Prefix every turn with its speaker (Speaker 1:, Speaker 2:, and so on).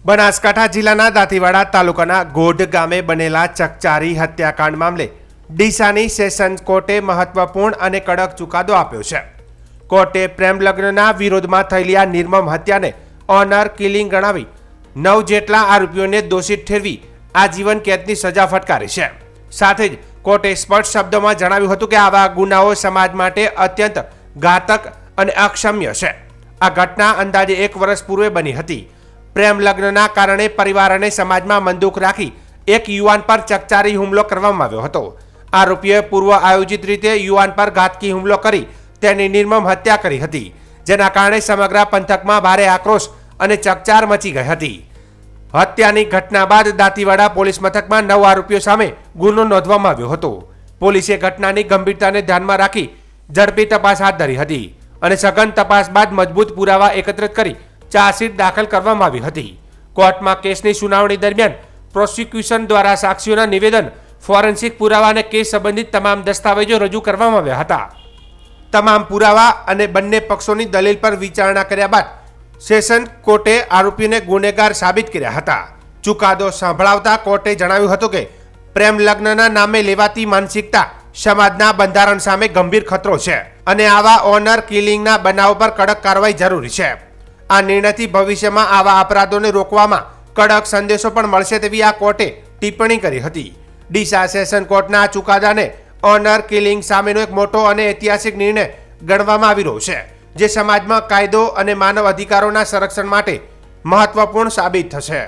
Speaker 1: બનાસકાંઠા જિલ્લાના દાંતીવાડા તાલુકાના ગોઢ ગામે બનેલા ચકચારી હત્યાકાંડ મામલે ડીસાની સેશન્સ કોર્ટે મહત્વપૂર્ણ અને કડક ચુકાદો આપ્યો છે। કોર્ટે પ્રેમ લગ્નના વિરોધમાં થયેલી આ નિર્મમ હત્યાને ઓનર કિલિંગ ગણાવી 9 જેટલા આરોપીઓને દોષિત ઠેરવી આજીવન કેદની સજા ફટકારી છે। સાથે જ કોર્ટે સ્પષ્ટ શબ્દોમાં જણાવ્યું હતું કે આવા ગુનાઓ સમાજ માટે અત્યંત ઘાતક અને અક્ષમ્ય છે। આ ઘટના અંદાજે 1 વર્ષ પૂર્વે બની હતી। પ્રેમ લગ્નના કારણે પરિવાર અને સમાજમાં મનદુખ રાખી એક યુવાન પર ચકચારી હુમલો કરવામાં આવ્યો હતો। આરોપીએ પૂર્વ આયોજિત રીતે યુવાન પર ઘાતકી હુમલો કરી તેની નિર્મમ હત્યા કરી હતી, જેના કારણે સમગ્ર પંથકમાં ભારે આક્રોશ અને ચકચાર મચી ગઈ હતી। હત્યાની ઘટના બાદ દાંતીવાડા પોલીસ મથકમાં 9 આરોપીઓ સામે ગુનો નોંધવામાં આવ્યો હતો। પોલીસે ઘટનાની ગંભીરતાને ધ્યાનમાં રાખી ઝડપી તપાસ હાથ ધરી હતી અને સઘન તપાસ બાદ મજબૂત પુરાવા એકત્રિત કરી ચાર્જશીટ દાખલ કરવામાં આવી હતી। કોર્ટમાં કેસની સુનાવણી દરમિયાન પ્રોસિક્યુશન દ્વારા સાક્ષીઓના નિવેદન, ફોરેન્સિક પુરાવા અને કેસ સંબંધિત તમામ દસ્તાવેજો રજૂ કરવામાં આવ્યા હતા। તમામ પુરાવા અને બંને પક્ષોની દલીલ પર વિચારણા કર્યા બાદ સેશન કોર્ટે આરોપીને ગુનેગાર સાબિત કર્યા હતા। ચુકાદો સંભળાવતા કોર્ટે જણાવ્યું હતું કે પ્રેમ લગ્નના નામે લેવાતી માનસિકતા સમાજના બંધારણ સામે ગંભીર ખતરો છે અને આવા ઓનર કિલિંગના બનાવ પર કડક કાર્યવાહી જરૂરી છે। આ નિર્ણયથી ભવિષ્યમાં આવા અપરાધોને રોકવામાં કડક સંદેશો પણ મળશે તેવી આ કોર્ટે ટિપ્પણી કરી હતી। ડીસા સેશન કોર્ટના આ ચુકાદાને ઓનર કિલિંગ સામેનો એક મોટો અને ઐતિહાસિક નિર્ણય ગણવામાં આવી રહ્યો છે, જે સમાજમાં કાયદો અને માનવ અધિકારોના સંરક્ષણ માટે મહત્વપૂર્ણ સાબિત થશે।